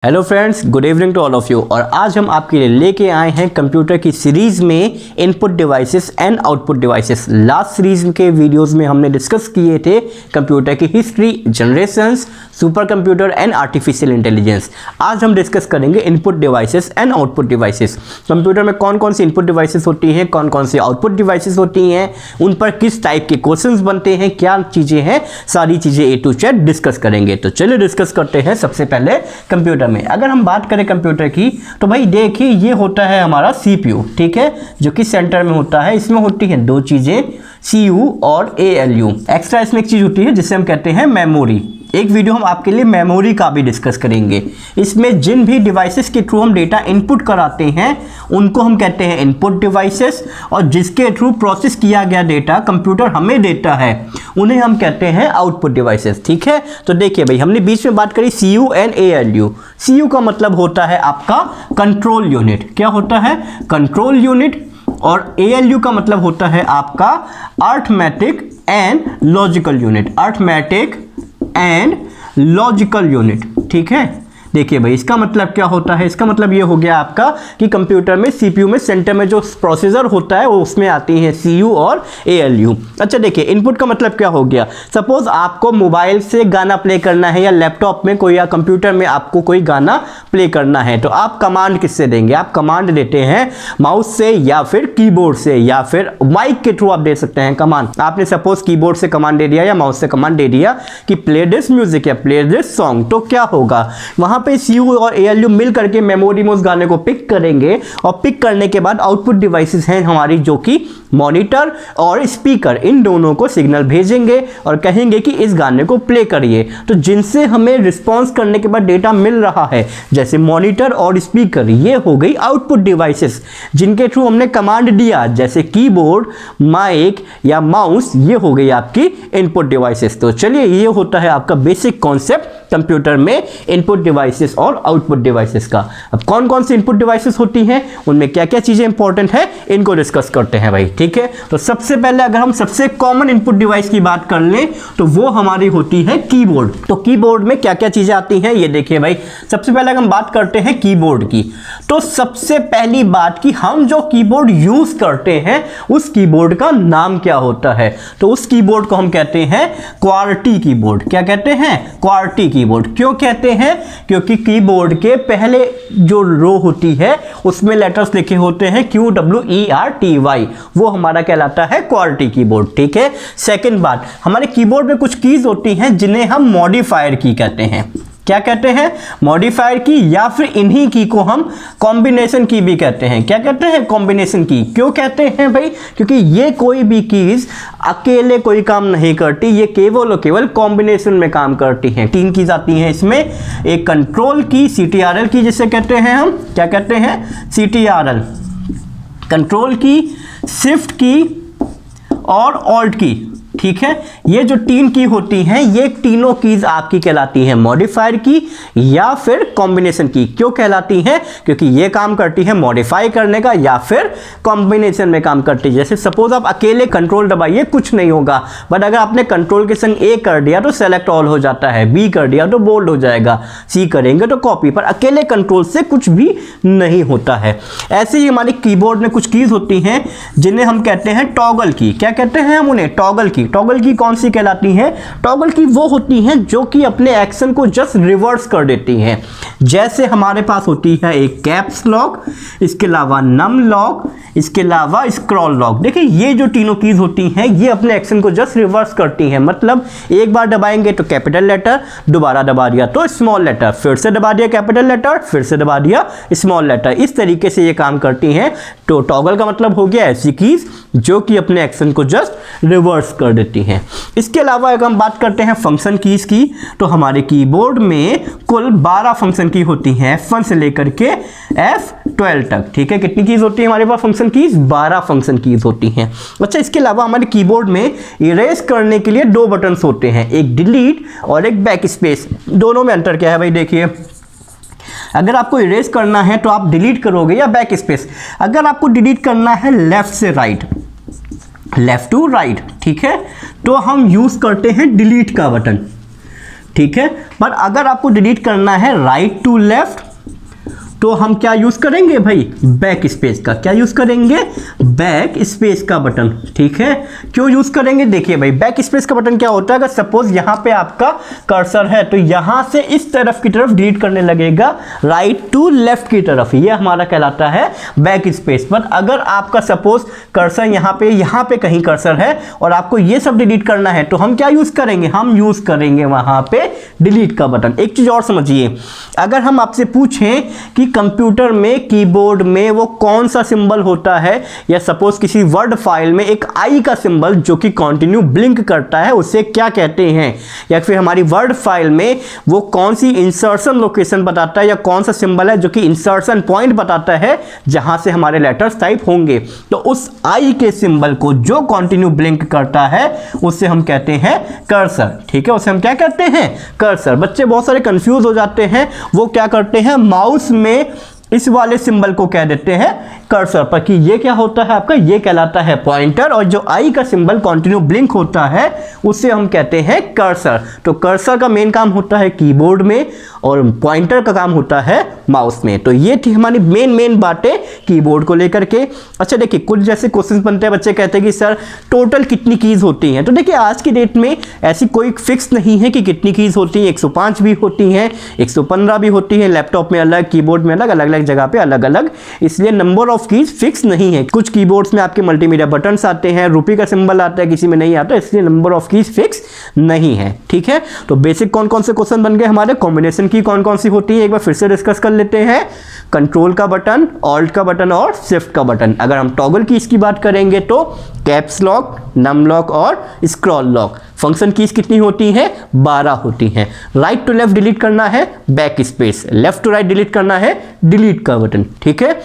Hello friends, good evening to all of you. और आज हम आपके लिए लेके आए हैं कंप्यूटर की सीरीज में input devices and output devices. Last series के वीडियोस में हमने डिस्कस किए थे कंप्यूटर की history, generations, super computer and artificial intelligence. आज हम डिस्कस करेंगे input devices and output devices. Computer में कौन कौन सी इनपुट डिवाइसेस होती हैं, कौन कौन सी आउटपुट डिवाइसेस होती हैं, उन पर किस टाइप के क्वेश्चंस बनते हैं, क्या चीज़ें हैं, सारी चीज़ें ए टू जेड डिस्कस करेंगे। तो चलिए डिस्कस करते हैं। सबसे पहले कंप्यूटर में अगर हम बात करें कंप्यूटर की, तो भाई देखिए ये होता है हमारा सीपीयू, ठीक है, जो कि सेंटर में होता है। इसमें होती हैं दो चीज़ें, सीयू और एएलयू। एक्स्ट्रा इसमें एक चीज़ होती है जिसे हम कहते हैं मेमोरी। एक वीडियो हम आपके लिए मेमोरी का भी डिस्कस करेंगे। इसमें जिन भी डिवाइसेस के थ्रू हम डेटा इनपुट कराते हैं उनको हम कहते हैं इनपुट डिवाइसेस, और जिसके थ्रू प्रोसेस किया गया डेटा कंप्यूटर हमें देता है उन्हें हम कहते हैं आउटपुट डिवाइसेस, ठीक है। तो देखिए भाई, हमने बीच में बात करी सीयू एंड एएलयू। सीयू का मतलब होता है आपका कंट्रोल यूनिट। क्या होता है? Control unit. और एएलयू का मतलब होता है आपका arithmetic and logical unit. Arithmetic and logical unit, ठीक है। देखिए भाई, इसका मतलब क्या होता है? इसका मतलब ये हो गया आपका कि कंप्यूटर में सीपीयू में सेंटर में जो प्रोसेसर होता है वो उसमें आती हैं सीयू और एएलयू। अच्छा देखिए, इनपुट का मतलब क्या हो गया? सपोज आपको मोबाइल से गाना प्ले करना है, या लैपटॉप में कोई, या कंप्यूटर में आपको कोई गाना प्ले करना है, तो आप कमांड किससे देंगे? आप कमांड देते हैं माउस से, या फिर कीबोर्ड से, या फिर माइक के थ्रू आप दे सकते हैं कमांड। आपने सपोज कीबोर्ड से कमांड दे दिया या माउस से कमांड दे दिया कि प्ले दिस म्यूजिक या प्ले दिस सॉन्ग, तो क्या होगा? वहां पे सीयू और एएलयू मिल करके मेमोरी में उस गाने को पिक करेंगे, और पिक करने के बाद आउटपुट डिवाइसेस हैं हमारी, जो कि मॉनिटर और स्पीकर, इन दोनों को सिग्नल भेजेंगे और कहेंगे कि इस गाने को प्ले करिए। तो जिनसे हमें रिस्पॉन्स करने के बाद डेटा मिल रहा है, जैसे मॉनिटर और स्पीकर, ये हो गई आउटपुट डिवाइसेस। जिनके थ्रू हमने कमांड दिया, जैसे कीबोर्ड, माइक या माउस, ये हो गई आपकी इनपुट डिवाइसेस। तो चलिए, ये होता है आपका बेसिक कॉन्सेप्ट कंप्यूटर में इनपुट डिवाइसेस और आउटपुट डिवाइसेस का। अब कौन कौन सी इनपुट डिवाइसेस होती हैं, उनमें क्या क्या चीजें इंपॉर्टेंट है, इनको डिस्कस करते हैं भाई, ठीक है। तो सबसे पहले अगर हम सबसे कॉमन इनपुट डिवाइस की बात कर लें तो वो हमारी होती है कीबोर्ड। तो कीबोर्ड में क्या क्या चीजें आती हैं, ये देखिए भाई। सबसे पहले अगर हम बात करते हैं कीबोर्ड की, तो सबसे पहली बात कि हम जो कीबोर्ड यूज करते हैं उस कीबोर्ड का नाम क्या होता है? तो उस कीबोर्ड को हम कहते हैं क्वार्टी कीबोर्ड। क्या कहते हैं? Corti keyboard. क्यों कहते हैं? क्योंकि कीबोर्ड के पहले जो रो होती है उसमें लेटर्स लिखे होते हैं QWERTY, वो हमारा कहलाता है क्वार्टी कीबोर्ड, ठीक है। सेकंड बात, हमारे कीबोर्ड में कुछ कीज होती हैं जिन्हें हम मॉडिफायर की कहते हैं। क्या कहते हैं? मॉडिफायर की, या फिर इन्हीं की को हम कॉम्बिनेशन की भी कहते हैं। क्या कहते हैं? कॉम्बिनेशन की। क्यों कहते हैं भाई? क्योंकि ये कोई भी कीज अकेले कोई काम नहीं करती, ये केवल और केवल कॉम्बिनेशन में काम करती हैं। 3 कीज आती हैं इसमें। एक कंट्रोल की, CTRL की जिसे कहते हैं हम, क्या कहते हैं? CTRL, कंट्रोल की, शिफ्ट की और ऑल्ट की, ठीक है। ये जो 3 की होती हैं, ये तीनों कीज आपकी कहलाती हैं मॉडिफायर की या फिर कॉम्बिनेशन की। क्यों कहलाती हैं? क्योंकि ये काम करती है मॉडिफाई करने का, या फिर कॉम्बिनेशन में काम करती है। जैसे सपोज आप अकेले कंट्रोल दबाइए, कुछ नहीं होगा, बट अगर आपने कंट्रोल के संग A कर दिया तो सेलेक्ट ऑल हो जाता है, B कर दिया तो बोल्ड हो जाएगा, C करेंगे तो कॉपी। पर अकेले कंट्रोल से कुछ भी नहीं होता है। ऐसे ही हमारे कीबोर्ड में कुछ कीज होती हैं जिन्हें हम कहते हैं टॉगल की। क्या कहते हैं हम उन्हें? टॉगल की। टॉगल की कौन सी कहलाती है? टॉगल की वो होती हैं जो कि अपने एक्शन को जस्ट रिवर्स कर देती हैं। जैसे हमारे पास होती है एक कैप्स लॉक, इसके अलावा नम लॉक, इसके अलावा स्क्रॉल लॉक। देखिए, ये जो तीनों कीज होती हैं ये अपने एक्शन को जस्ट रिवर्स करती हैं। मतलब एक बार दबाएंगे तो कैपिटल लेटर, दोबारा दबा दिया तो स्मॉल लेटर, फिर से दबा दिया कैपिटल लेटर, फिर से दबा दिया स्मॉल लेटर। इस तरीके से ये काम करती हैं। तो टॉगल का मतलब हो गया ऐसी कीज जो कि अपने एक्शन को जस्ट रिवर्स कर देती हैं। इसके अलावा अगर हम बात करते हैं फंक्शन कीज की, तो हमारे कीबोर्ड में कुल 12 फंक्शन की होती हैं, F1 से लेकर के F12 तक, ठीक है। कितनी कीज होती है हमारे पास फंक्शन कीज? 12 फंक्शन कीज होती हैं। अच्छा, इसके अलावा हमारे कीबोर्ड में इरेज करने के लिए 2 बटन्स होते हैं, एक डिलीट और एक बैक स्पेस। दोनों में अंतर क्या है भाई? देखिए, अगर आपको इरेज करना है तो आप डिलीट करोगे या बैक स्पेस। अगर आपको डिलीट करना है लेफ्ट से राइट, लेफ्ट टू राइट, ठीक है, तो हम यूज करते हैं डिलीट का बटन। ठीक है। पर अगर आपको डिलीट करना है राइट टू लेफ्ट तो हम क्या यूज करेंगे भाई, बैक स्पेस का। क्या यूज करेंगे, बैक स्पेस का बटन, ठीक है। क्यों यूज करेंगे, देखिए भाई बैक स्पेस का बटन क्या होता है, अगर सपोज यहां पे आपका कर्सर है तो यहां से इस तरफ की तरफ डिलीट करने लगेगा राइट टू लेफ्ट की तरफ, ये हमारा कहलाता है बैक स्पेस। पर अगर आपका सपोज कर्सर यहां पे कहीं कर्सर है और आपको ये सब डिलीट करना है तो हम क्या यूज करेंगे, हम यूज करेंगे वहां पे डिलीट का बटन। एक चीज और समझिए, अगर हम आपसे पूछें कि कंप्यूटर में कीबोर्ड में वो कौन सा सिंबल होता है, या सपोज किसी वर्ड फाइल में एक आई का सिंबल जो कि कंटिन्यू ब्लिंक करता है उसे क्या कहते हैं, या फिर हमारी वर्ड फाइल में वो कौन सी इंसर्शन लोकेशन बताता है या कौन सा सिंबल है जो कि इंसर्शन पॉइंट बताता है जहां से हमारे लेटर्स टाइप होंगे, तो उस आई के सिंबल को जो कंटिन्यू ब्लिंक करता है उसे हम कहते हैं कर्सर, ठीक है। उसे हम क्या कहते हैं, कर्सर। बच्चे बहुत सारे कंफ्यूज हो जाते हैं, वो क्या करते हैं माउस में इस वाले सिंबल को कह देते हैं कर्सर, पर कि ये क्या होता है आपका, ये कहलाता है पॉइंटर, और जो आई का सिंबल कंटिन्यू ब्लिंक होता है उसे हम कहते हैं कर्सर। तो कर्सर का मेन काम होता है कीबोर्ड में और पॉइंटर का काम होता है माउस में। तो ये थी हमारी मेन बातें कीबोर्ड को लेकर के। अच्छा देखिए, कुछ जैसे क्वेश्चन बनते हैं, बच्चे कहते हैं कि सर टोटल कितनी कीज होती हैं, तो देखिए आज की डेट में ऐसी कोई फिक्स नहीं है कि कितनी कीज होती हैं। 105 भी होती हैं, 115 भी होती है, लैपटॉप में अलग, कीबोर्ड में अलग, अलग अलग जगह पे अलग अलग, इसलिए नंबर ऑफ कीज फिक्स नहीं है। कुछ कीबोर्ड्स में आपके मल्टीमीडिया बटन्स आते हैं, रुपी का सिंबल आता है, किसी में नहीं आता, इसलिए नंबर ऑफ कीज फिक्स नहीं है, ठीक है। तो बेसिक कौन कौन से क्वेश्चन बन गए हमारे, कॉम्बिनेशन की कौन कौन सी होती है एक बार फिर से डिस्कस कर लेते हैं। कंट्रोल का बटन, ऑल्ट का बटन और शिफ्ट का बटन। अगर हम टॉगल कीज की बात करेंगे तो कैप्स लॉक, नम लॉक और स्क्रॉल लॉक। फंक्शन कीज कितनी होती हैं, 12 होती हैं। राइट टू लेफ्ट डिलीट करना है back space, left to right delete करना है डिलीट का बटन, ठीक है।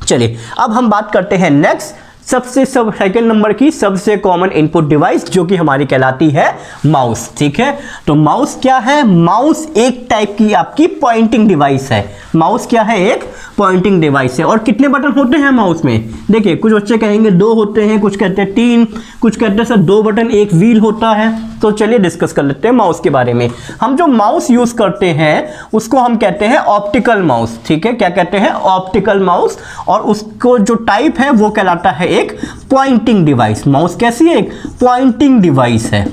चलिए अब हम बात करते हैं नेक्स्ट सेकंड नंबर की सबसे कॉमन इनपुट डिवाइस जो कि हमारी कहलाती है माउस, ठीक है। तो माउस क्या है, माउस एक टाइप की आपकी पॉइंटिंग डिवाइस है। माउस क्या है, एक पॉइंटिंग डिवाइस है। और कितने बटन होते हैं माउस में, देखिए कुछ बच्चे कहेंगे 2 होते हैं, कुछ कहते हैं 3, कुछ कहते हैं सर 2 बटन 1 व्हील होता है। तो चलिए डिस्कस कर लेते हैं माउस के बारे में। हम जो माउस यूज करते हैं उसको हम कहते हैं ऑप्टिकल माउस, ठीक है। क्या कहते हैं, ऑप्टिकल माउस। और उसको जो टाइप है वो कहलाता है एक पॉइंटिंग डिवाइस। माउस कैसी है, एक पॉइंटिंग डिवाइस है,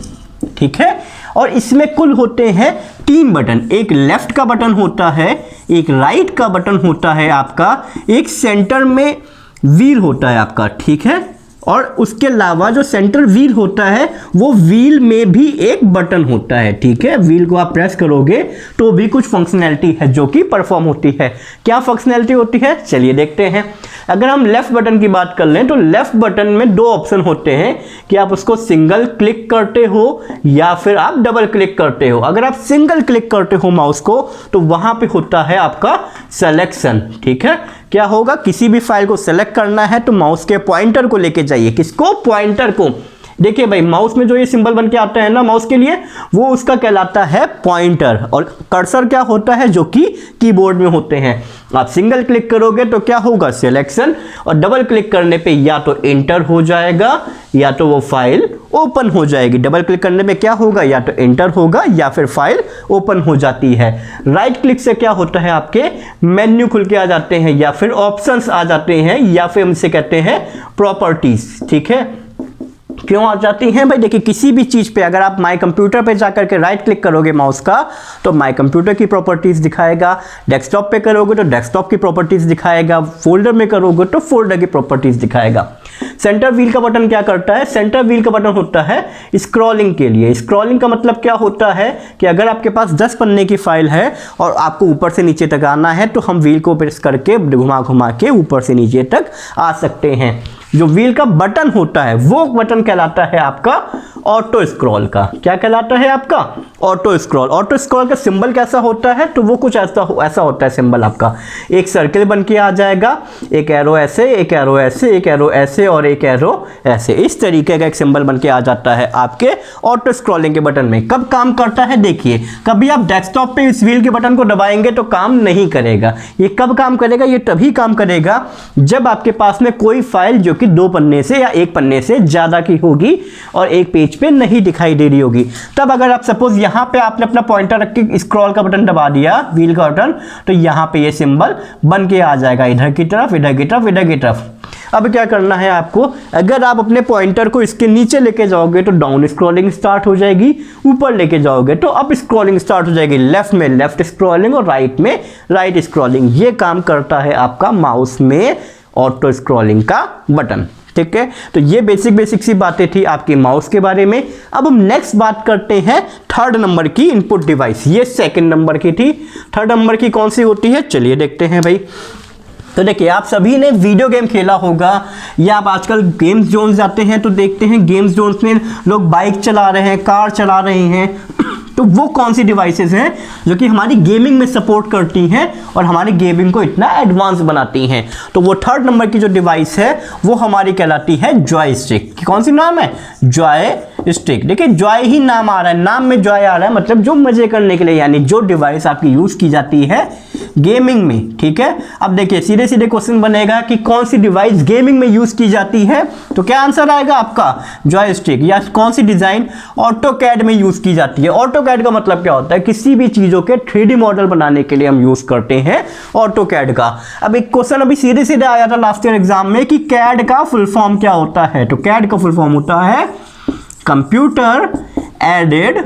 ठीक है। और इसमें कुल होते हैं 3 बटन, एक लेफ्ट का बटन होता है, एक राइट का बटन होता है आपका, एक सेंटर में व्हील होता है आपका, ठीक है। और उसके अलावा जो सेंटर व्हील होता है वो व्हील में भी एक बटन होता है, ठीक है। व्हील को आप प्रेस करोगे तो भी कुछ फंक्शनैलिटी है जो कि परफॉर्म होती है। क्या फंक्शनैलिटी होती है, चलिए देखते हैं। अगर हम लेफ्ट बटन की बात कर लें तो लेफ्ट बटन में 2 ऑप्शन होते हैं कि आप उसको सिंगल क्लिक करते हो या फिर आप डबल क्लिक करते हो। अगर आप सिंगल क्लिक करते हो माउस को तो वहां पे होता है आपका सिलेक्शन, ठीक है। क्या होगा, किसी भी फाइल को सेलेक्ट करना है तो माउस के पॉइंटर को लेके जाइए, किसको, पॉइंटर को। देखिए भाई माउस में जो ये सिंबल बन के आता है ना माउस के लिए, वो उसका कहलाता है पॉइंटर। और कर्सर क्या होता है, जो कि कीबोर्ड में होते हैं। आप सिंगल क्लिक करोगे तो क्या होगा, सिलेक्शन, और डबल क्लिक करने पे या तो एंटर हो जाएगा या तो वो फाइल ओपन हो जाएगी। डबल क्लिक करने पे क्या होगा, या तो एंटर होगा या फिर फाइल ओपन हो जाती है। राइट क्लिक से क्या होता है, आपके मेन्यू खुल के आ जाते हैं या फिर ऑप्शंस आ जाते हैं या फिर हमसे कहते हैं प्रॉपर्टीज, ठीक है। क्यों आ जाती हैं भाई, देखिए किसी भी चीज पे अगर आप माय कंप्यूटर पे जाकर के राइट क्लिक करोगे माउस का तो माय कंप्यूटर की प्रॉपर्टीज दिखाएगा, डेस्कटॉप पे करोगे तो डेस्कटॉप की प्रॉपर्टीज दिखाएगा, फोल्डर में करोगे तो फोल्डर की प्रॉपर्टीज दिखाएगा। सेंटर व्हील का बटन क्या करता है, सेंटर व्हील का बटन होता है स्क्रॉलिंग के लिए। स्क्रॉलिंग का मतलब क्या होता है कि अगर आपके पास 10 पन्ने की फाइल है और आपको ऊपर से नीचे तक आना है तो हम व्हील को प्रेस करके घुमा घुमा के ऊपर से नीचे तक आ सकते हैं। जो व्हील का बटन होता है वो बटन कहलाता है आपका ऑटो स्क्रॉल का। क्या कहलाता है आपका, ऑटो स्क्रॉल। ऑटो स्क्रॉल का सिंबल कैसा होता है, तो वो कुछ ऐसा होता है सिंबल आपका, एक सर्किल बन के आ जाएगा, एक एरो ऐसे, एक एरो ऐसे, एक एरो ऐसे और एक एरो ऐसे, इस तरीके का एक सिंबल बन के आ जाता है आपके ऑटो स्क्रॉलिंग के बटन में। कब काम करता है, देखिए कभी आप डेस्कटॉप पे इस व्हील के बटन को दबाएंगे तो काम नहीं करेगा। ये कब काम करेगा, ये तभी काम करेगा जब आपके पास में कोई फाइल जो कि 2 पन्ने से या 1 पन्ने से ज्यादा की होगी और एक पेज पेज पे नहीं दिखाई दे रही होगी। तब अगर आप सपोज यहाँ पे आपने अपना पॉइंटर रख के स्क्रॉल का बटन दबा दिया, व्हील का बटन, तो यहाँ पे ये सिंबल बन के आ जाएगा इधर की तरफ, इधर की तरफ, इधर की तरफ। अब क्या करना है आपको, अगर आप अपने पॉइंटर को इसके नीचे लेके जाओगे तो डाउन स्क्रॉलिंग स्टार्ट हो जाएगी, ऊपर लेके जाओगे तो अप स्क्रॉलिंग स्टार्ट हो जाएगी, लेफ्ट में लेफ्ट स्क्रॉलिंग और राइट में राइट स्क्रॉलिंग। ये काम करता है आपका माउस में ऑटो स्क्रॉलिंग का बटन। ठीक है, तो ये बेसिक सी बातें थी आपके माउस के बारे में। अब हम नेक्स्ट बात करते हैं थर्ड नंबर की इनपुट डिवाइस। ये सेकंड नंबर की थी, थर्ड नंबर की कौन सी होती है, चलिए देखते हैं भाई। तो देखिए, आप सभी ने वीडियो गेम खेला होगा या आप आजकल गेम्स जोन जाते हैं तो देखते हैं गेम्स जोन्स में लोग बाइक चला रहे हैं, कार चला रहे हैं। तो वो कौन सी डिवाइसेस हैं जो कि हमारी गेमिंग में सपोर्ट करती हैं और हमारी गेमिंग को इतना एडवांस बनाती हैं। तो वो थर्ड नंबर की जो डिवाइस है वो हमारी कहलाती है जॉयस्टिक। कौन सी नाम है, जॉयस्टिक। देखिए, जॉय ही नाम आ रहा है, नाम में जॉय आ रहा है, मतलब जो मजे करने के लिए, यानी जो डिवाइस आपकी यूज की जाती है गेमिंग में। ठीक है, अब देखिए सीधे सीधे क्वेश्चन बनेगा कि कौन सी डिवाइस गेमिंग में यूज की जाती है, तो क्या आंसर आएगा आपका, जॉयस्टिक। या कौन सी डिजाइन ऑटोकैड में यूज की जाती है। ऑटोकैड का मतलब क्या होता है, किसी भी चीजों के 3D मॉडल बनाने के लिए हम यूज करते हैं ऑटोकैड का। अब एक क्वेश्चन अभी सीधे सीधे आया था लास्ट ईयर एग्जाम में कि कैड का फुल फॉर्म क्या होता है। तो कैड का फुल फॉर्म होता है कंप्यूटर एडेड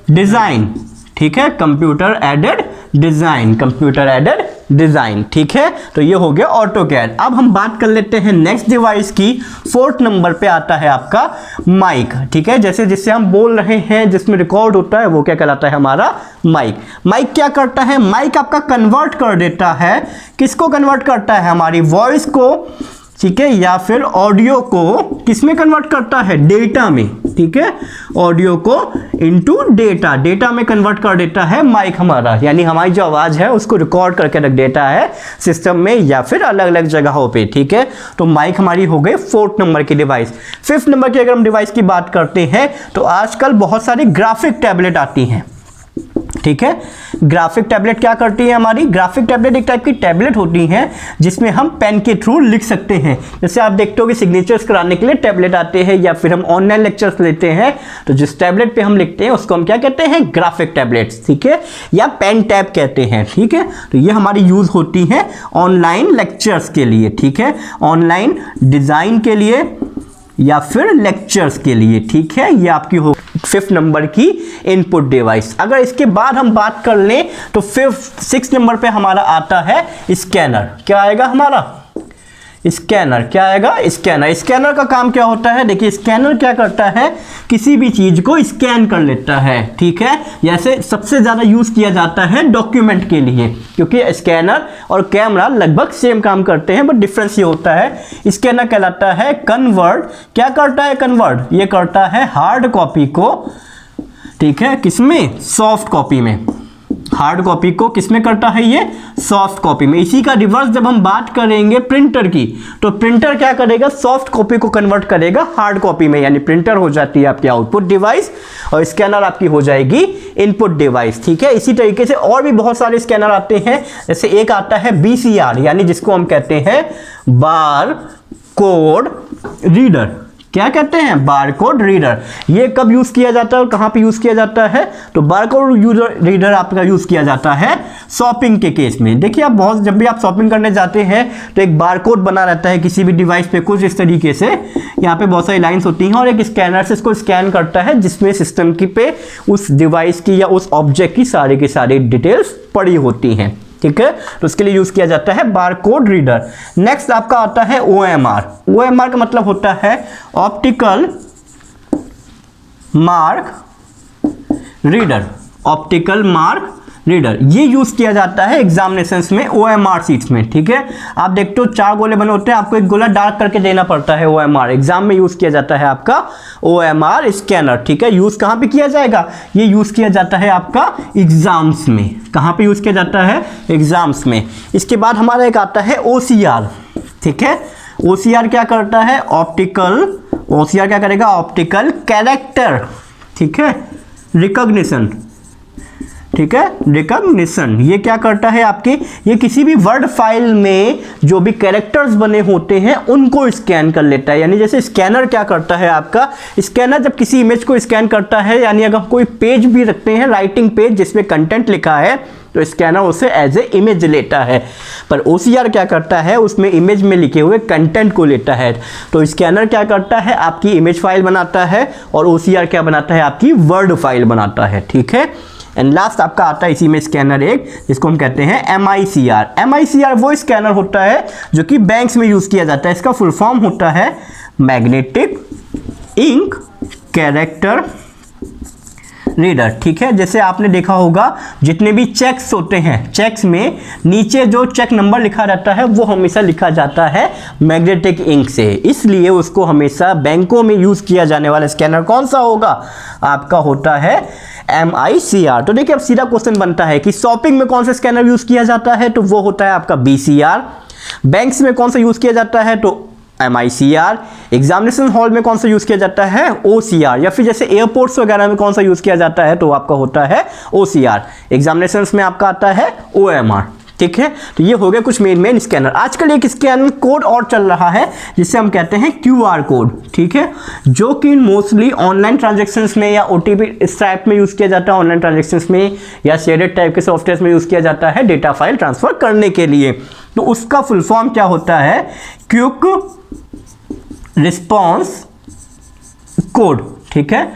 डिजाइन। ठीक है, computer aided design, computer aided design. ठीक है, तो ये हो गया ऑटोकैड। अब हम बात कर लेते हैं नेक्स्ट डिवाइस की। फोर्थ नंबर पे आता है आपका माइक। ठीक है, जैसे जिससे हम बोल रहे हैं, जिसमें रिकॉर्ड होता है, वो क्या कहलाता है हमारा माइक। माइक क्या करता है, माइक आपका कन्वर्ट कर देता है, किसको कन्वर्ट करता है, हमारी वॉइस को, ठीक है, या फिर ऑडियो को किसमें कन्वर्ट करता है, डेटा में। ठीक है, ऑडियो को इनटू डेटा, डेटा में कन्वर्ट कर देता है माइक हमारा, यानी हमारी जो आवाज है उसको रिकॉर्ड करके रख देता है सिस्टम में या फिर अलग अलग जगहों पे। ठीक है, तो माइक हमारी हो गई फोर्थ नंबर की डिवाइस। फिफ्थ नंबर की अगर हम डिवाइस की बात करते हैं तो आजकल बहुत सारी ग्राफिक टैबलेट आती हैं। ठीक है, ग्राफिक टैबलेट क्या करती है, हमारी ग्राफिक टैबलेट एक टाइप की टैबलेट होती है जिसमें हम पेन के थ्रू लिख सकते हैं। जैसे आप देखते हो कि सिग्नेचर्स कराने के लिए टैबलेट आते हैं या फिर हम ऑनलाइन लेक्चर्स लेते हैं, तो जिस टैबलेट पे हम लिखते हैं उसको हम क्या कहते हैं, ग्राफिक टैबलेट्स। ठीक है, या पेन टैब कहते हैं। ठीक है, तो ये हमारी यूज होती है ऑनलाइन लेक्चर्स के लिए। ठीक है, ऑनलाइन डिजाइन के लिए या फिर लेक्चर्स के लिए। ठीक है, ये आपकी हो फिफ्थ नंबर की इनपुट डिवाइस। अगर इसके बाद हम बात कर लें तो सिक्स नंबर पे हमारा आता है स्कैनर। क्या आएगा हमारा, स्कैनर। क्या आएगा, स्कैनर। स्कैनर का काम क्या होता है, देखिए स्कैनर क्या करता है, किसी भी चीज को स्कैन कर लेता है। ठीक है, जैसे सबसे ज्यादा यूज किया जाता है डॉक्यूमेंट के लिए, क्योंकि स्कैनर और कैमरा लगभग सेम काम करते हैं, बट डिफरेंस ये होता है स्कैनर कहलाता है कन्वर्ट। क्या करता है कन्वर्ट, ये करता है हार्ड कॉपी को, ठीक है, किसमें, सॉफ्ट कॉपी में। हार्ड कॉपी को किसमें करता है, ये सॉफ्ट कॉपी में। इसी का रिवर्स जब हम बात करेंगे प्रिंटर की, तो प्रिंटर क्या करेगा, सॉफ्ट कॉपी को कन्वर्ट करेगा हार्ड कॉपी में, यानी प्रिंटर हो जाती है आपकी आउटपुट डिवाइस और स्कैनर आपकी हो जाएगी इनपुट डिवाइस। ठीक है, इसी तरीके से और भी बहुत सारे स्कैनर आते हैं। जैसे एक आता है BCR, यानी जिसको हम कहते हैं बार कोड रीडर। क्या कहते हैं, बारकोड रीडर। ये कब यूज किया जाता है और कहां पे यूज किया जाता है, तो बारकोड रीडर आपका यूज किया जाता है शॉपिंग के केस में। देखिए, आप बहुत जब भी आप शॉपिंग करने जाते हैं तो एक बारकोड बना रहता है किसी भी डिवाइस पे, कुछ इस तरीके से यहाँ पे बहुत सारी लाइंस होती हैं और एक स्कैनर से इसको स्कैन करता है, जिसमें सिस्टम की पे उस डिवाइस की या उस ऑब्जेक्ट की सारी डिटेल्स पड़ी होती हैं। ठीक है, तो उसके लिए यूज किया जाता है बारकोड रीडर। नेक्स्ट आपका आता है OMR। OMR का मतलब होता है optical mark reader. Optical mark reader ये यूज किया जाता है एग्जामिनेशंस में, OMR सीट्स में। ठीक है, आप देखते हो 4 गोले बने होते हैं, आपको एक गोला डार्क करके देना पड़ता है। OMR एग्जाम में यूज किया जाता है आपका OMR स्कैनर। ठीक है, यूज कहां पे किया जाएगा, ये यूज किया जाता है आपका एग्जाम्स में। कहां पे यूज किया जाता है, एग्जाम्स में। इसके बाद हमारा एक आता है OCR। ठीक है, OCR क्या करता है, OCR क्या करेगा, ऑप्टिकल कैरेक्टर, ठीक है, रिकॉग्निशन। ठीक है, रिकॉग्निशन। ये क्या करता है आपके, ये किसी भी वर्ड फाइल में जो भी कैरेक्टर्स बने होते हैं उनको स्कैन कर लेता है। यानी जैसे स्कैनर क्या करता है आपका, स्कैनर जब किसी इमेज को स्कैन करता है, यानी अगर कोई पेज भी रखते हैं, राइटिंग पेज जिसमें कंटेंट लिखा है, तो स्कैनर उसे एज ए इमेज लेता है। पर OCR क्या करता है, उसमें इमेज में लिखे हुए कंटेंट को लेता है। तो स्कैनर क्या करता है, आपकी इमेज फाइल बनाता है, और OCR क्या बनाता है, आपकी वर्ड फाइल बनाता है। ठीक है, एंड लास्ट आपका आता है इसी में स्कैनर एक, जिसको हम कहते हैं MICR। MICR वो स्कैनर होता है जो कि बैंक्स में यूज किया जाता है। इसका फुल फॉर्म होता है मैग्नेटिक इंक कैरेक्टर रीडर। ठीक है, जैसे आपने देखा होगा जितने भी चेक्स होते हैं, चेक्स में नीचे जो चेक नंबर लिखा रहता है वो हमेशा लिखा जाता है मैग्नेटिक इंक से, इसलिए उसको हमेशा बैंकों में यूज किया जाने वाला स्कैनर कौन सा होगा, आपका होता है MICR। तो देखिए अब सीधा क्वेश्चन बनता है कि शॉपिंग में कौन सा स्कैनर यूज किया जाता है, तो वो होता है आपका BCR। बैंक्स में कौन सा यूज किया जाता है, तो MICR। एग्जामिनेशन हॉल में कौन सा यूज किया जाता है, OCR। या फिर जैसे एयरपोर्ट्स वगैरह में कौन सा यूज किया जाता है, तो आपका होता है OCR। एग्जामिनेशंस में आपका आता है OMR। ठीक है, तो ये हो गया कुछ मेन स्कैनर। आजकल एक स्कैन कोड और चल रहा है जिसे हम कहते हैं QR कोड। ठीक है, जो कि मोस्टली ऑनलाइन ट्रांजैक्शंस में या OTP इस टाइप में यूज किया जाता है, ऑनलाइन ट्रांजैक्शंस में या शेयर्ड टाइप के सॉफ्टवेयर में यूज किया जाता है डेटा फाइल ट्रांसफर करने के लिए। तो उसका फुल फॉर्म क्या होता है, क्विक रिस्पॉन्स कोड। ठीक है,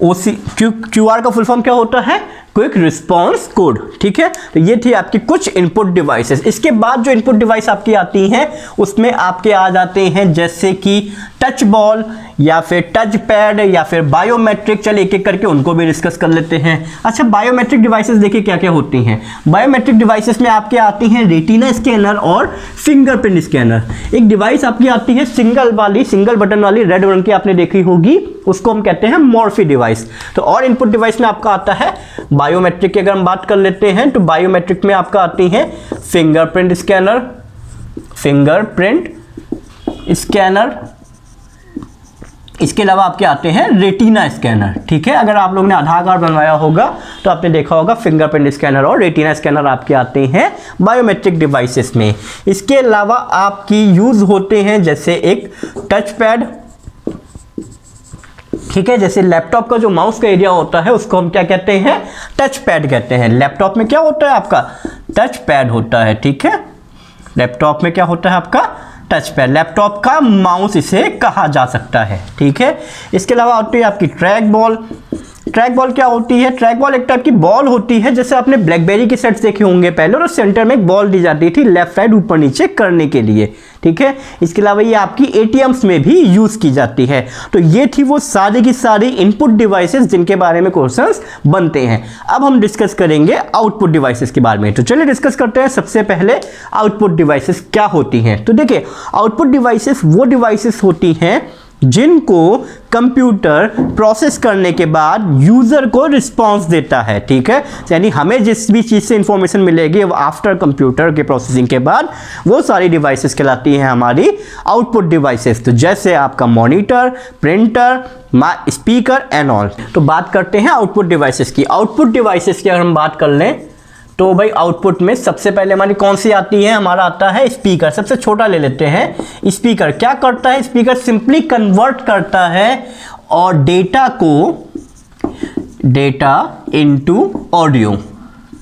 QR का फुल फॉर्म क्या होता है, क्विक रिस्पॉन्स कोड। ठीक है, तो ये थी आपकी कुछ इनपुट डिवाइसेस। इसके बाद जो इनपुट डिवाइस आपकी आती हैं उसमें आपके आ जाते हैं जैसे कि टच बॉल या फिर टच पैड या फिर बायोमेट्रिक। चल एक एक करके उनको भी डिस्कस कर लेते हैं। अच्छा, बायोमेट्रिक डिवाइसेस देखिए क्या क्या होती हैं। बायोमेट्रिक डिवाइसेस में आपके आती हैं रेटिना स्कैनर और फिंगरप्रिंट स्कैनर। एक डिवाइस आपकी आती है सिंगल बटन वाली रेड रंग की, आपने देखी होगी, उसको हम कहते हैं मॉर्फी डिवाइस। तो और इनपुट डिवाइस में आपका आता है बायोमेट्रिक की अगर हम बात कर लेते हैं तो बायोमेट्रिक में आपका आती है फिंगरप्रिंट स्कैनर। इसके अलावा आपके आते हैं रेटिना स्कैनर। ठीक है, अगर आप लोगों ने आधार कार्ड बनवाया होगा तो आपने देखा होगा फिंगरप्रिंट स्कैनर और रेटिना स्कैनर आपके आते हैं बायोमेट्रिक डिवाइसेस में। इसके अलावा आपकी यूज होते हैं जैसे एक टच पैड। ठीक है, जैसे लैपटॉप का जो माउस का एरिया होता है उसको हम क्या कहते हैं, टच पैड कहते हैं। लैपटॉप में क्या होता है आपका, टच पैड होता है। ठीक है, लैपटॉप में क्या होता है आपका, टच पैड। लैपटॉप का माउस इसे कहा जा सकता है। ठीक है, इसके अलावा होती है आपकी ट्रैक बॉल। ट्रैक बॉल क्या होती है, ट्रैक बॉल एक टाइप की बॉल होती है, जैसे आपने ब्लैकबेरी के सेट्स देखे होंगे पहले, और सेंटर में एक बॉल दी जाती थी लेफ्ट राइट ऊपर नीचे करने के लिए। ठीक है, इसके अलावा ये आपकी ATMs में भी यूज की जाती है। तो ये थी वो सारी की सारी इनपुट डिवाइसेस जिनके बारे में क्वेश्चंस बनते हैं। अब हम डिस्कस करेंगे आउटपुट डिवाइसेस के बारे में। तो चलिए डिस्कस करते हैं। सबसे पहले आउटपुट डिवाइसेस क्या होती हैं। तो देखिए, आउटपुट डिवाइसेस वो डिवाइसेस होती हैं जिनको कंप्यूटर प्रोसेस करने के बाद यूजर को रिस्पांस देता है। ठीक है, यानी हमें जिस भी चीज से इंफॉर्मेशन मिलेगी वो आफ्टर कंप्यूटर के प्रोसेसिंग के बाद वो सारी डिवाइसेस कहलाती हैं हमारी आउटपुट डिवाइसेस। तो जैसे आपका monitor, printer, speaker and all. तो बात करते हैं आउटपुट डिवाइसेस की। आउटपुट डिवाइसेस की अगर हम बात कर लें तो भाई आउटपुट में सबसे पहले हमारी कौन सी आती है, हमारा आता है स्पीकर। सबसे छोटा ले लेते हैं। स्पीकर क्या करता है, स्पीकर सिंपली कन्वर्ट करता है और डेटा इनटू ऑडियो।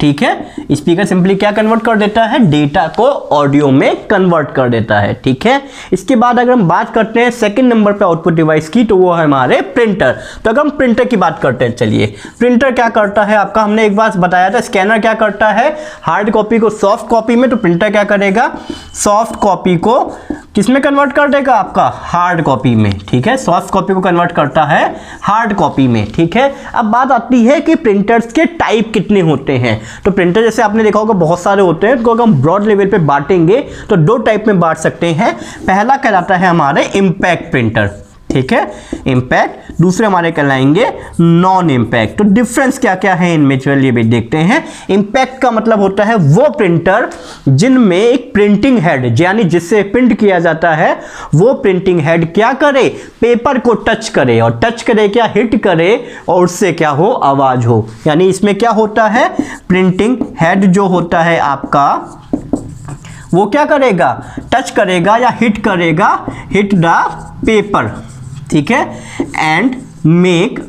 ठीक है, स्पीकर सिंपली क्या कन्वर्ट कर देता है, डेटा को ऑडियो में कन्वर्ट कर देता है। ठीक है, इसके बाद अगर हम बात करते हैं सेकंड नंबर पे आउटपुट डिवाइस की, तो वो है हमारे प्रिंटर। तो अगर हम प्रिंटर की बात करते हैं, चलिए प्रिंटर क्या करता है आपका, हमने एक बार बताया था स्कैनर क्या करता है, हार्ड कॉपी को सॉफ्ट कॉपी में, तो प्रिंटर क्या करेगा, सॉफ्ट कॉपी को किसमें कन्वर्ट कर देगा, आपका हार्ड कॉपी में। ठीक है, सॉफ्ट कॉपी को कन्वर्ट करता है हार्ड कॉपी में। ठीक है, अब बात आती है कि प्रिंटर्स के टाइप कितने होते हैं। तो प्रिंटर जैसे आपने देखा होगा बहुत सारे होते हैं, तो अगर हम ब्रॉड लेवल पे बांटेंगे तो दो टाइप में बांट सकते हैं। पहला कहलाता है हमारे इंपैक्ट प्रिंटर। ठीक है, इम्पैक्ट। दूसरे हमारे कहलाएंगे नॉन इम्पैक्ट। तो डिफरेंस क्या क्या है इनमें, चलिए भी देखते हैं। इम्पैक्ट का मतलब होता है वो प्रिंटर जिनमें एक प्रिंटिंग हेड, यानी जिससे प्रिंट किया जाता है, वो प्रिंटिंग हेड क्या करे, पेपर को टच करे, और टच करे क्या, हिट करे, और उससे क्या हो, आवाज हो। यानी इसमें क्या होता है, प्रिंटिंग हेड जो होता है आपका, वो क्या करेगा, टच करेगा या हिट करेगा, हिट द पेपर, ठीक है, एंड मेक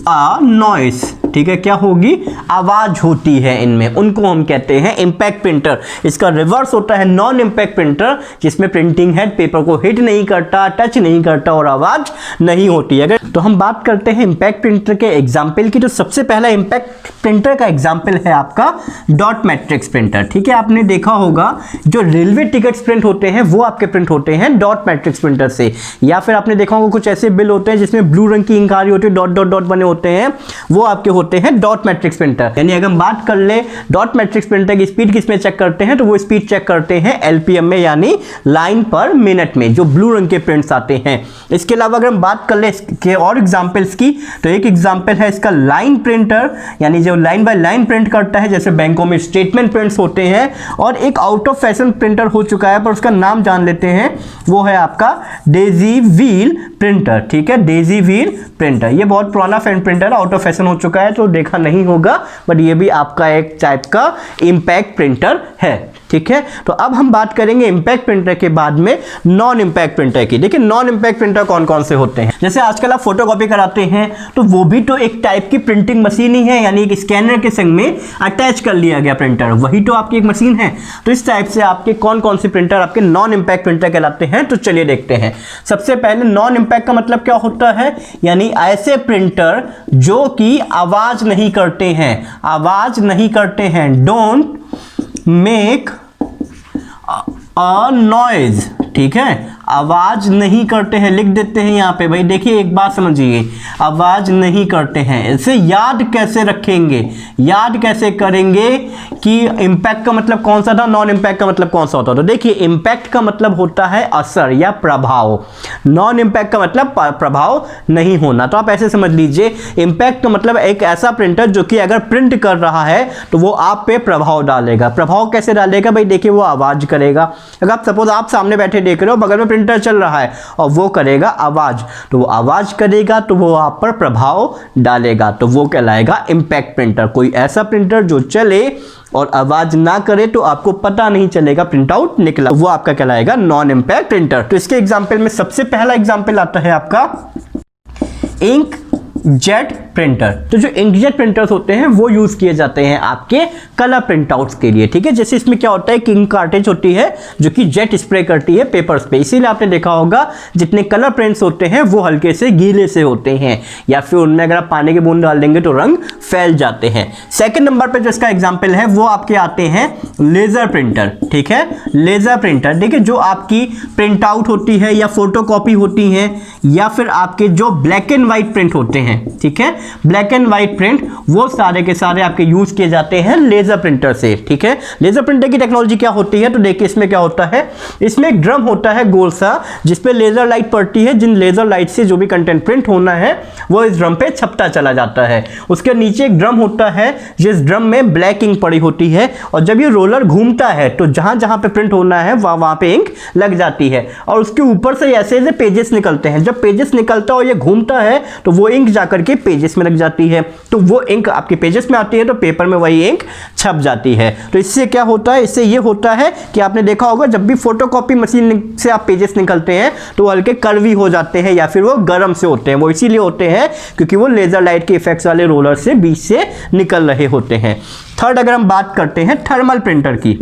अ नॉइस, ठीक है, क्या होगी, आवाज होती है इनमें, उनको हम कहते हैं इम्पैक्ट प्रिंटर। इसका रिवर्स होता है नॉन इम्पैक्ट प्रिंटर, जिसमें प्रिंटिंग हेड पेपर को हिट नहीं करता, टच नहीं करता और आवाज नहीं होती है। तो हम बात करते हैं इम्पैक्ट प्रिंटर के एग्जाम्पल की। तो सबसे पहला इम्पैक्ट प्रिंटर का एग्जाम्पल है आपका डॉट मैट्रिक्स प्रिंटर, ठीक है। आपने देखा होगा जो रेलवे टिकट्स प्रिंट होते हैं वो आपके प्रिंट होते हैं डॉट मैट्रिक्स प्रिंटर से, या फिर आपने देखा होगा कुछ ऐसे बिल होते हैं जिसमें ब्लू रंग की इंक आ रही होती है, डॉट डॉट डॉट बने होते हैं, वो आपके होते हैं डॉट मैट्रिक्स प्रिंटर। यानी अगर हम बात कर ले डॉट मैट्रिक्स प्रिंटर की स्पीड किसमें चेक करते हैं, तो वो स्पीड चेक करते हैं एलपीएम में, यानी लाइन पर मिनट में, जो ब्लू रंग के प्रिंट्स आते हैं। इसके अलावा अगर हम बात कर ले इसके और एग्जांपल्स की, तो एक एग्जांपल है इसका लाइन प्रिंटर, यानी जो लाइन बाय लाइन प्रिंट करता है, जैसे बैंकों में स्टेटमेंट प्रिंट्स होते हैं। और एक आउट ऑफ फैशन प्रिंटर हो चुका है, पर उसका नाम जान लेते हैं, वो है आपका डेजी व्हील प्रिंटर, ठीक है, डेजी व्हील प्रिंटर। ये बहुत पुराना प्रिंटर, आउट ऑफ फैशन हो चुका है, तो देखा नहीं होगा, बट ये भी आपका एक टाइप का इम्पैक्ट प्रिंटर है, ठीक है। तो अब हम बात करेंगे इम्पैक्ट प्रिंटर के बाद में नॉन इम्पैक्ट प्रिंटर की। देखिए नॉन इम्पैक्ट प्रिंटर कौन कौन से होते हैं, जैसे आजकल आप फोटोकॉपी कराते हैं, तो वो भी तो एक टाइप की प्रिंटिंग मशीन ही है, यानी एक स्कैनर के संग में अटैच कर लिया गया प्रिंटर, वही तो आपकी एक मशीन है। तो इस टाइप से आपके कौन कौन से प्रिंटर आपके नॉन इम्पैक्ट प्रिंटर कहलाते हैं, तो चलिए देखते हैं। सबसे पहले नॉन इम्पैक्ट का मतलब क्या होता है, यानी ऐसे प्रिंटर जो कि आवाज नहीं करते हैं, आवाज नहीं करते हैं, डोंट मेक अ नॉइज, ठीक है, आवाज नहीं करते हैं, लिख देते हैं यहां पे भाई। देखिए एक बात समझिए, आवाज नहीं करते हैं, इसे याद कैसे रखेंगे, याद कैसे करेंगे कि इम्पैक्ट का मतलब कौन सा था, नॉन इम्पैक्ट का मतलब कौन सा होता है। तो देखिए इम्पैक्ट का मतलब होता है असर या प्रभाव, नॉन इम्पैक्ट का मतलब प्रभाव नहीं होना। तो आप ऐसे समझ लीजिए, इम्पैक्ट का मतलब एक ऐसा प्रिंटर जो कि अगर प्रिंट कर रहा है तो वो आप पे प्रभाव डालेगा। प्रभाव कैसे डालेगा भाई, देखिए वो आवाज करेगा। अगर आप सपोज आप सामने बैठे देख रहे हो, बगल में प्रिंटर चल रहा है और वो करेगा आवाज, तो वो आवाज करेगा तो वो आप पर प्रभाव डालेगा, तो वो कहलाएगा इम्पैक्ट प्रिंटर। कोई ऐसा प्रिंटर जो चले और आवाज ना करे तो आपको पता नहीं चलेगा प्रिंट आउट निकला, वो आपका कहलाएगा नॉन इम्पैक्ट प्रिंटर। तो इसके एग्जांपल में सबसे पहला एग्जांपल आता है आपका इंक जेट प्रिंटर। तो जो इंकजेट प्रिंटर्स होते हैं वो यूज किए जाते हैं आपके कलर प्रिंट आउट्स के लिए, ठीक है। जैसे इसमें क्या होता है कि इंक कार्टेज होती है जो कि जेट स्प्रे करती है पेपर्स पे, इसीलिए आपने देखा होगा जितने कलर प्रिंट्स होते हैं वो हल्के से गीले से होते हैं, या फिर उनमें अगर आप पानी की बूंद डाल देंगे तो रंग फैल जाते हैं। सेकेंड नंबर पर जो इसका एग्जाम्पल है वो आपके आते हैं लेजर प्रिंटर, ठीक है, लेजर प्रिंटर। देखिए जो आपकी प्रिंट आउट होती है या फोटो कॉपी होती है, या फिर आपके जो ब्लैक एंड व्हाइट प्रिंट होते हैं, ठीक है, ब्लैक एंड व्हाइट प्रिंट, वो सारे के सारे आपके यूज किए जाते हैं लेजर प्रिंटर से, ठीक है। लेजर प्रिंटर की टेक्नोलॉजी क्या होती है, तो देखिए इसमें क्या होता है, इसमें एक ड्रम होता है गोल सा, जिसपे लेजर लाइट पड़ती है, जिन लेजर लाइट से जो भी कंटेंट प्रिंट होना है वो इस ड्रम पे छपता चला जाता है। उसके नीचे एक ड्रम होता है, जिस ड्रम में ब्लैक इंक पड़ी होती है, और जब ये रोलर घूमता है तो जहां जहां पे प्रिंट होना है वहां पे इंक लग जाती है, और उसके ऊपर से ऐसे ऐसे पेजेस निकलते हैं। जब पेजेस निकलता है और ये घूमता है तो वो इंक जाकर के पेजेस में लग जाती है, तो वो इंक आपके पेजेस में आती है, तो पेपर में वही इंक छप जाती है। तो इससे क्या होता है, इससे ये होता है कि आपने देखा होगा जब भी फोटोकॉपी मशीन से आप पेजेस निकलते हैं तो हल्के कर्वी हो जाते हैं, या फिर वो गर्म से होते हैं। वो इसीलिए होते हैं क्योंकि वो लेजर लाइट के इफेक्ट्स वाले रोलर से बीच से निकल रहे होते हैं। थर्ड अगर हम बात करते हैं थर्मल प्रिंटर की,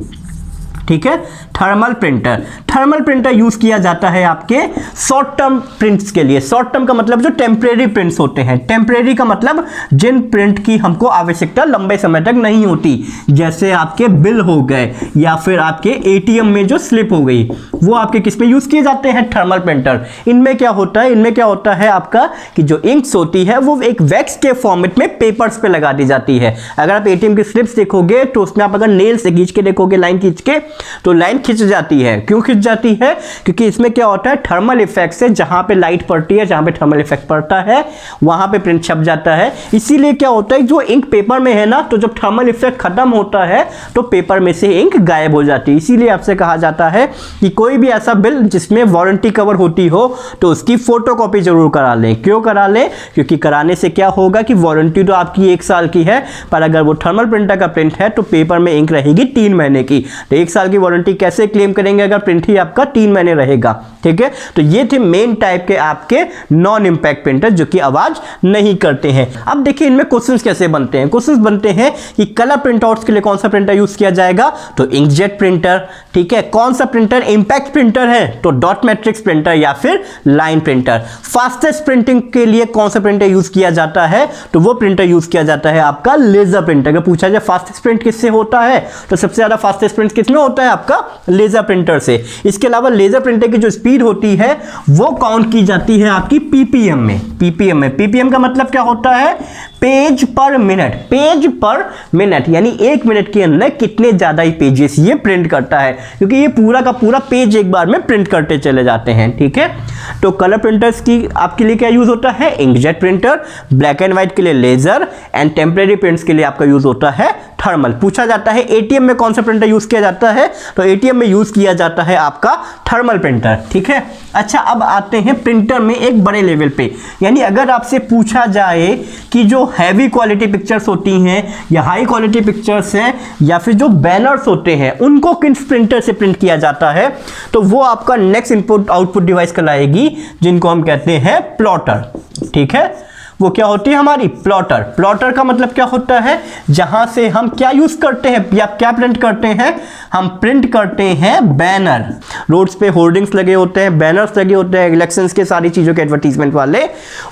ठीक है, thermal printer. Thermal printer use किया जाता है आपके शॉर्ट टर्म प्रिंट्स के लिए। शॉर्ट टर्म का मतलब जो टेम्परेरी प्रिंट्स होते हैं, टेम्परेरी का मतलब जिन प्रिंट की हमको आवश्यकता लंबे समय तक नहीं होती, जैसे आपके बिल हो गए या फिर आपके एटीएम में जो स्लिप हो गई, वो आपके किस में यूज किए जाते हैं, थर्मल प्रिंटर। इनमें क्या होता है, इनमें क्या होता है आपका कि जो इंक्स होती है वो एक वैक्स के फॉर्मेट में पेपर्स पे लगा दी जाती है। अगर आप एटीएम की स्लिप्स देखोगे तो उसमें आप अगर नेल से खींच के देखोगे, लाइन खींच के, तो लाइन खिंच जाती है। क्यों खिंच जाती है? क्योंकि इसमें क्या होता है, थर्मल इफेक्ट से जहां पे लाइट पड़ती है, जहां पे थर्मल इफेक्ट पड़ता है वहां पे प्रिंट छप जाता है। इसीलिए क्या होता है, जो इंक पेपर में है ना, तो जब थर्मल इफेक्ट खत्म होता है तो पेपर में से इंक गायब हो जाती है। इसीलिए आपसे कहा जाता है कि कोई भी ऐसा बिल जिसमें वारंटी कवर होती हो तो उसकी फोटोकॉपी जरूर करा लें। क्यों करा लें? क्योंकि कराने से क्या होगा कि वारंटी तो आपकी 1 साल की है, पर अगर वो थर्मल प्रिंटर का प्रिंट है तो पेपर में इंक रहेगी 3 महीने की। तो 1 साल की वारंटी कैसे क्लेम करेंगे अगर प्रिंट ही आपका 3 महीने रहेगा? ठीक है, तो ये थे मेन टाइप के आपके नॉन इंपैक्ट प्रिंटर जो कि आवाज नहीं करते हैं। अब देखिए इनमें क्वेश्चंस कैसे बनते हैं। क्वेश्चंस बनते हैं कि कलर प्रिंटआउट्स के लिए कौन सा प्रिंटर यूज किया जाएगा, तो इंकजेट प्रिंटर। ठीक है, कौन सा प्रिंटर इंपैक्ट प्रिंटर है, तो डॉट मैट्रिक्स प्रिंटर या फिर लाइन प्रिंटर। फास्टेस्ट प्रिंटिंग के लिए कौन सा प्रिंटर यूज किया जाता है, तो वो प्रिंटर यूज किया जाता है आपका लेजर प्रिंटर। अगर पूछा जाए फास्टेस्ट प्रिंट किससे होता है, तो सबसे ज्यादा फास्टेस्ट प्रिंट किसमें होता है, आपका लेजर प्रिंटर से। इसके अलावा लेजर प्रिंटर की जो स्पीड होती है वो काउंट की जाती है आपकी पीपीएम में। पीपीएम का मतलब क्या होता है, पेज पर मिनट। पेज पर मिनट यानी 1 मिनट के अंदर कितने ज्यादा ही पेजेस ये प्रिंट करता है, क्योंकि ये पूरा का पूरा पेज एक बार में प्रिंट करते चले जाते हैं। ठीक है, तो कलर प्रिंटर्स की आपके लिए क्या यूज होता है, inkjet printer. Black and white के लिए लेजर एंड टेम्परेरी प्रिंट्स के लिए आपका यूज होता है थर्मल। पूछा जाता है एटीएम में कौन सा प्रिंटर यूज किया जाता है, तो एटीएम में यूज किया जाता है आपका थर्मल प्रिंटर। ठीक है, अच्छा अब आते हैं प्रिंटर में एक बड़े लेवल पे, यानी अगर आपसे पूछा जाए कि जो हैवी क्वालिटी पिक्चर्स होती हैं या हाई क्वालिटी पिक्चर्स हैं या फिर जो बैनर्स होते हैं उनको किस प्रिंटर से प्रिंट किया जाता है, तो वो आपका नेक्स्ट इनपुट आउटपुट डिवाइस कहलाएगी जिनको हम कहते हैं प्लॉटर। ठीक है, वो क्या होती है हमारी प्लॉटर। प्लॉटर का मतलब क्या होता है, जहां से हम क्या यूज करते हैं या क्या प्रिंट करते हैं, हम प्रिंट करते हैं बैनर। रोड्स पे होर्डिंग्स लगे होते हैं, बैनर्स लगे होते हैं, इलेक्शंस के सारी चीजों के एडवर्टीजमेंट वाले,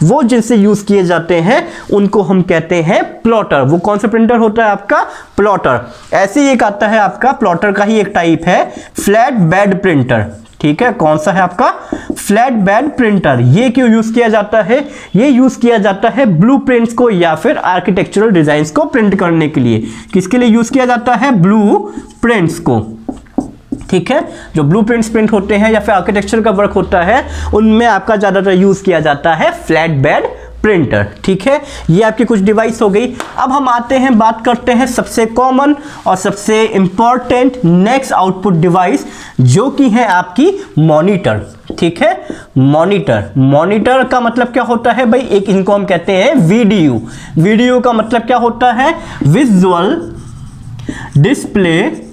वो जिनसे यूज किए जाते हैं उनको हम कहते हैं प्लॉटर। वो कौन सा प्रिंटर होता है आपका, प्लॉटर। ऐसे ही एक आता है आपका प्लॉटर का ही एक टाइप है फ्लैट बेड प्रिंटर। ठीक है, कौन सा है आपका, फ्लैट बेड प्रिंटर। ये क्यों यूज किया जाता है, ये यूज किया जाता है ब्लूप्रिंट्स को या फिर आर्किटेक्चरल डिजाइन्स को प्रिंट करने के लिए। किसके लिए यूज किया जाता है, ब्लूप्रिंट्स को। ठीक है, जो ब्लूप्रिंट्स प्रिंट होते हैं या फिर आर्किटेक्चर का वर्क होता है उनमें आपका ज्यादातर यूज किया जाता है फ्लैट बेड प्रिंटर। ठीक है, ये आपकी कुछ डिवाइस हो गई। अब हम आते हैं, बात करते हैं सबसे कॉमन और सबसे इंपॉर्टेंट नेक्स्ट आउटपुट डिवाइस जो कि है आपकी मॉनिटर। ठीक है, मॉनिटर का मतलब क्या होता है भाई, एक इनको हम कहते हैं वीडीयू। वीडीयू का मतलब क्या होता है, विजुअल डिस्प्ले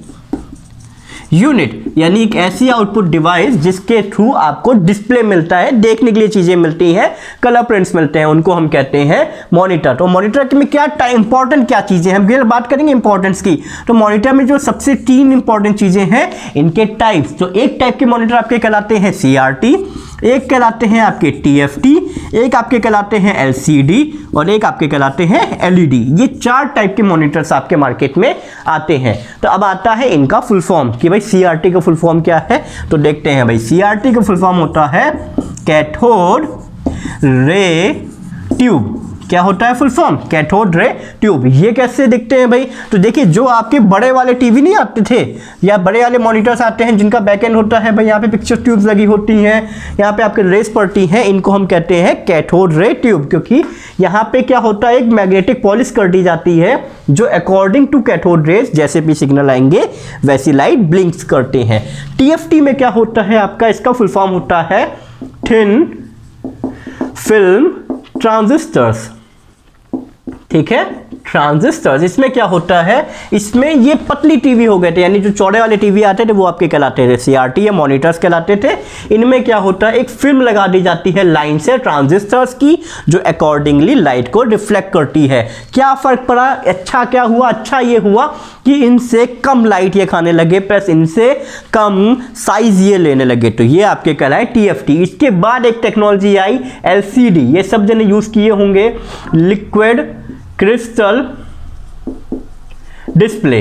यूनिट, यानी एक ऐसी आउटपुट डिवाइस जिसके थ्रू आपको डिस्प्ले मिलता है, देखने के लिए चीजें मिलती हैं, कलर प्रिंट्स मिलते हैं, उनको हम कहते हैं मॉनिटर। तो मॉनिटर में क्या इंपॉर्टेंट क्या चीजें हैं, हम बात करेंगे इंपॉर्टेंस की। तो मॉनिटर में जो सबसे 3 इंपॉर्टेंट चीजें हैं, इनके टाइप्स। तो एक टाइप के मॉनिटर आपके कहलाते हैं सीआरटी, एक कहलाते हैं आपके टीएफटी, एक आपके कहलाते हैं एलसीडी और एक आपके कहलाते हैं एलईडी। ये 4 टाइप के मॉनिटर्स आपके मार्केट में आते हैं। तो अब आता है इनका फुल फॉर्म कि भाई सीआरटी का फुल फॉर्म क्या है, तो देखते हैं भाई। सीआरटी का फुल फॉर्म होता है कैथोड रे ट्यूब। क्या होता है full form, cathode ray tube. ये कैसे दिखते हैं भाई, तो देखिए जो आपके बड़े वाले टीवी नहीं आते थे या बड़े वाले मॉनिटर्स आते हैं जिनका बैकएंड होता है भाई, यहाँ पे पिक्चर ट्यूब्स लगी होती हैं, यहाँ पे आपके रेस पड़ती हैं, इनको हम कहते हैं कैथोड रे ट्यूब। क्योंकि यहाँ पे क्या होता है, एक मैग्नेटिक पॉलिश कर दी जाती है जो अकॉर्डिंग टू कैथोड रेस जैसे भी सिग्नल आएंगे वैसी लाइट ब्लिंक्स करते हैं। टीएफटी में क्या होता है आपका, इसका फुल फॉर्म होता है थिन फिल्म ट्रांजिस्टर्स। ठीक है, ट्रांजिस्टर्स। इसमें क्या होता है, इसमें ये पतली टीवी हो गए थे, यानी जो चौड़े वाले टीवी आते थे वो आपके कहलाते थे सीआरटी या मॉनिटर्स कहलाते थे। इनमें क्या होता है, एक फिल्म लगा दी जाती है लाइन से ट्रांजिस्टर्स की जो अकॉर्डिंगली लाइट को रिफ्लेक्ट करती है। क्या फर्क पड़ा, अच्छा क्या हुआ, अच्छा ये हुआ कि इनसे कम लाइट ये खाने लगे प्लस इनसे कम साइज ये लेने लगे, तो ये आपके कहलाए टीएफटी। इसके बाद एक टेक्नोलॉजी आई एलसीडी, ये सब जने यूज किए होंगे, liquid crystal display.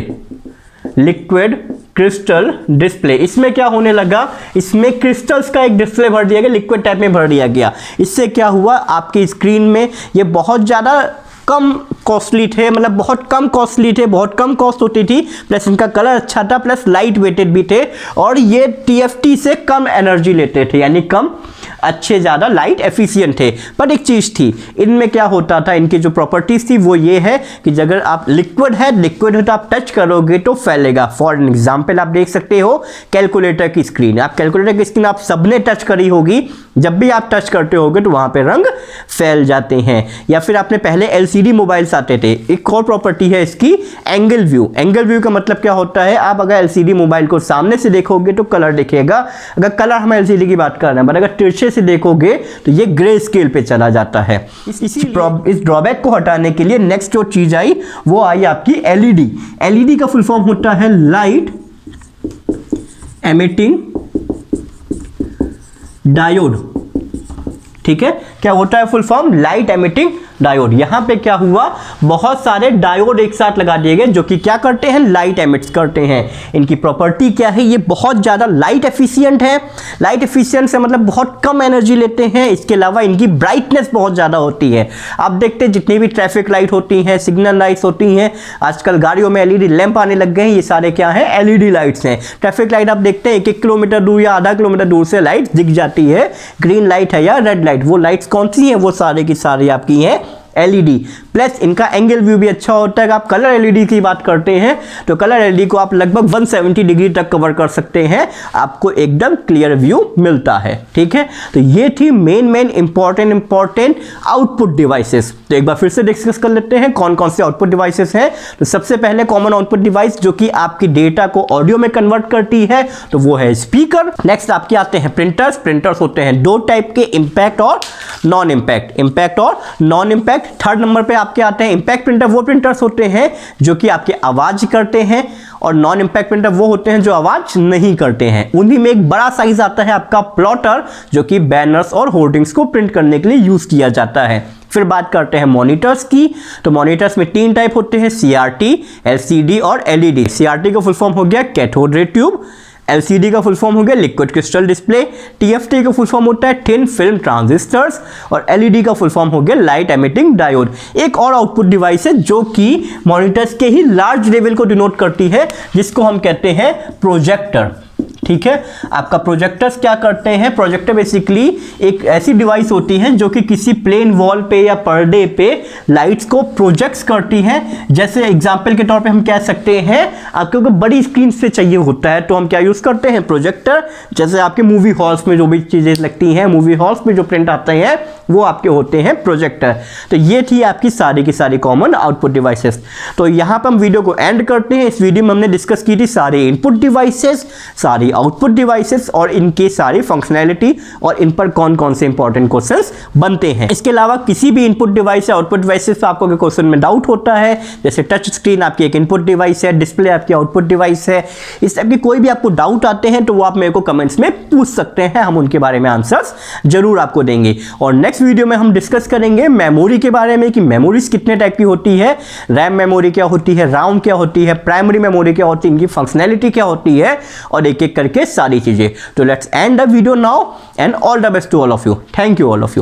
Liquid crystal display, इसमें क्या होने लगा, इसमें क्रिस्टल्स का एक डिस्प्ले भर दिया गया, लिक्विड टाइप में भर दिया गया। इससे क्या हुआ, आपकी स्क्रीन में ये बहुत ज़्यादा कम कॉस्टली थे, मतलब बहुत कम कॉस्टली थे, बहुत कम कॉस्ट होती थी, प्लस इनका कलर अच्छा था, प्लस लाइट वेटेड भी थे, और ये TFT से कम एनर्जी लेते थे, यानी कम अच्छे, ज़्यादा लाइट एफिशिएंट थे। पर एक चीज़ थी, इनमें क्या होता था, इनकी जो प्रॉपर्टीज थी वो ये है कि अगर आप लिक्विड है तो आप टच करोगे तो फैलेगा। फॉर एग्जाम्पल आप देख सकते हो कैलकुलेटर की स्क्रीन, आप कैलकुलेटर की स्क्रीन आप सबने टच करी होगी, जब भी आप टच करते होगे तो वहाँ पे रंग फैल जाते हैं। या फिर आपने पहले LCD मोबाइल्स आते थे, एक और प्रॉपर्टी है इसकी एंगल व्यू। एंगल व्यू का मतलब क्या होता है, आप अगर LCD मोबाइल को सामने से देखोगे तो कलर दिखेगा, अगर कलर हम LCD की बात कर रहे हैं, बट अगर तिरछे से देखोगे तो ये ग्रे स्केल पे चला जाता है। इस ड्रॉबैक को हटाने के लिए नेक्स्ट जो चीज आई वो आई आपकी LED। LED का फुल फॉर्म होता है लाइट एमिटिंग डायोड। ठीक है, क्या होता है full form, light emitting diode. यहां पे क्या हुआ, बहुत सारे डायोड एक साथ लगा दिए गए जो कि क्या करते हैं, लाइट एमिट्स करते हैं। इनकी प्रॉपर्टी क्या है, ये बहुत ज्यादा लाइट एफिशिएंट है। लाइट एफिशिएंट से मतलब बहुत कम एनर्जी लेते हैं। इसके अलावा इनकी ब्राइटनेस बहुत ज्यादा होती है। आप देखते हैं जितनी भी ट्रैफिक लाइट होती हैं, सिग्नल लाइट्स होती हैं, आजकल गाड़ियों में LED लैंप आने लग गए हैं, ये सारे क्या है, LED लाइट्स हैं। ट्रैफिक लाइट आप देखते हैं 1-1 किलोमीटर दूर या आधा किलोमीटर दूर से लाइट दिख जाती है, ग्रीन लाइट है या रेड लाइट। वो लाइट्स कौन सी हैं, वो सारे की सारी आपकी हैं LED। प्लस इनका एंगल व्यू भी अच्छा होता है। आप कलर LED की बात करते हैं तो कलर LED को आप लगभग 170 डिग्री तक कवर कर सकते हैं, आपको एकदम क्लियर व्यू मिलता है। ठीक है, तो ये थी मेन इंपॉर्टेंट आउटपुट डिवाइसेस। तो एक बार फिर से डिस्कस कर लेते हैं कौन कौन से आउटपुट डिवाइसेस हैं। तो सबसे पहले कॉमन आउटपुट डिवाइस जो कि आपकी डेटा को ऑडियो में कन्वर्ट करती है, तो वो है स्पीकर। नेक्स्ट आपके आते हैं प्रिंटर्स। प्रिंटर्स होते हैं दो टाइप के, इंपैक्ट और नॉन इंपैक्ट। इंपैक्ट और नॉन इंपैक्ट। थर्ड नंबर पे आपके आते हैं इंपैक्ट प्रिंटर। वो प्रिंटर्स होते हैं जो कि आपके आवाज करते हैं, और नॉन इंपैक्ट प्रिंटर वो होते हैं जो आवाज नहीं करते हैं। उन्हीं में एक बड़ा साइज आता है आपका प्लॉटर, जो कि बैनर्स और होर्डिंग्स को प्रिंट करने के लिए यूज किया जाता है। फिर बात करते हैं मॉनिटर्स की। तो मॉनिटर्स में 3 टाइप होते हैं, CRT, LCD और LED। CRT का फुल फॉर्म हो गया कैथोड रे ट्यूब, LCD का फुल फॉर्म हो गया लिक्विड क्रिस्टल डिस्प्ले, TFT का फुल फॉर्म होता है थिन फिल्म ट्रांजिस्टर्स, और LED का फुल फॉर्म हो गया लाइट एमिटिंग डायोड। एक और आउटपुट डिवाइस है जो कि मॉनिटर्स के ही लार्ज लेवल को डिनोट करती है, जिसको हम कहते हैं प्रोजेक्टर। ठीक है, आपका प्रोजेक्टर्स क्या करते हैं, प्रोजेक्टर बेसिकली एक ऐसी डिवाइस होती है जो कि किसी प्लेन वॉल पे या पर्दे पे लाइट्स को प्रोजेक्ट्स करती हैं। जैसे एग्जांपल के तौर पे हम कह सकते हैं, आपको बड़ी स्क्रीन से चाहिए होता है तो हम क्या यूज करते हैं, प्रोजेक्टर। जैसे आपके मूवी हॉल्स में जो भी चीजें लगती हैं, मूवी हॉल्स में जो प्रिंट आते हैं वो आपके होते हैं प्रोजेक्टर। तो ये थी आपकी सारी की सारी कॉमन आउटपुट डिवाइसेस। तो यहां पर हम वीडियो को एंड करते हैं। इस वीडियो में हमने डिस्कस की थी सारे इनपुट डिवाइसेस, सारी आउटपुट डिवाइसेस और इनकी सारी फंक्शनैलिटी, और इन पर कौन कौन से इंपॉर्टेंट क्वेश्चंस बनते हैं। इसके अलावा किसी भी इनपुट डिवाइस या आउटपुट डिवाइसेस पर आपको क्वेश्चन में डाउट होता है, जैसे टच स्क्रीन आपकी एक इनपुट डिवाइस है, डिस्प्ले आपकी आउटपुट डिवाइस है, इस टाइप की कोई भी आपको डाउट आते हैं तो वो आप मेरे को कमेंट्स में पूछ सकते हैं, हम उनके बारे में आंसर्स जरूर आपको देंगे। और नेक्स्ट वीडियो में हम डिस्कस करेंगे मेमोरी के बारे में कि मेमोरीज कितने टाइप की होती है, रैम मेमोरी क्या होती है, रोम क्या होती है, प्राइमरी मेमोरी क्या होती है, इनकी फंक्शनैलिटी क्या होती है, और एक एक करके सारी चीजें। तो let's end the video now and all the best to all of you. Thank you all of you.